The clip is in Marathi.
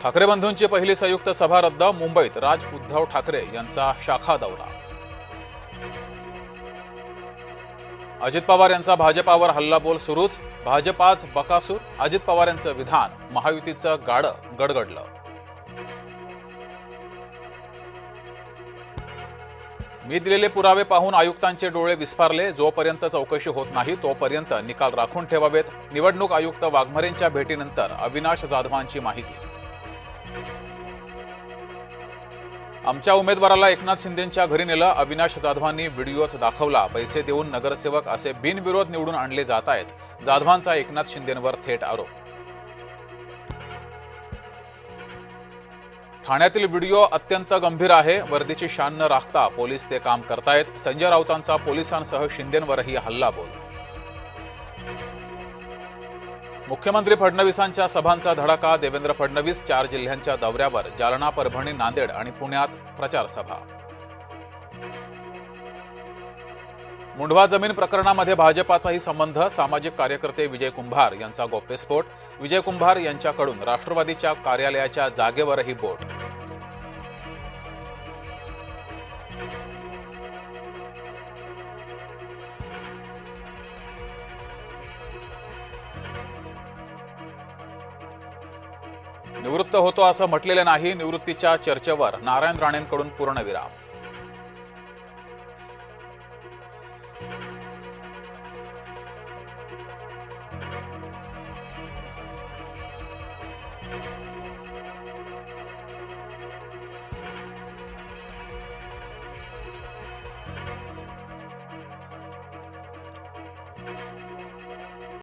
ठाकरे बंधूंची पहिली संयुक्त सभा रद्द। मुंबईत राज उद्धव ठाकरे यांचा शाखा दौरा। अजित पवार यांचा भाजपावर हल्लाबोल सुरूच। भाजपाच बकासूर, अजित पवार यांचं विधान महायुतीचं गाडं गडगडलं। मी दिलेले पुरावे पाहून आयुक्तांचे डोळे विस्फारले। जोपर्यंत चौकशी होत नाही तोपर्यंत निकाल राखून ठेवावेत। निवडणूक आयुक्त वाघमारेंच्या भेटीनंतर अविनाश जाधवांची माहिती। आमच्या उमेदवाराला एकनाथ शिंदेंच्या घरी नेलं। अविनाश जाधवांनी व्हिडिओच दाखवला। पैसे देऊन नगरसेवक असे बिनविरोध निवडून आणले जात आहेत। जाधवांचा एकनाथ शिंदेंवर थेट आरोप। ठाण्यातील व्हिडिओ अत्यंत गंभीर आहे। वर्दीची शान न राखता पोलीस ते काम करतायत। संजय राऊतांचा पोलिसांसह शिंदेंवरही हल्लाबोल। मुख्यमंत्री फडणवीसांच्या सभांचा धडाका। देवेंद्र फडणवीस 4 जिल्ह्यांच्या दौऱ्यावर। जालना, परभणी, नांदेड आणि पुण्यात प्रचार सभा। मुंढवा जमीन प्रकरणामध्ये भाजपाचाही संबंध। सामाजिक कार्यकर्ते विजय कुंभार यांचा गौप्यस्फोट। विजय कुंभार यांच्याकडून राष्ट्रवादीच्या कार्यालयाच्या जागेवरही बोट। निवृत्त होतो असं म्हटलेलं नाही। निवृत्तीच्या चर्चेवर नारायण राणेंकडून पूर्णविराम।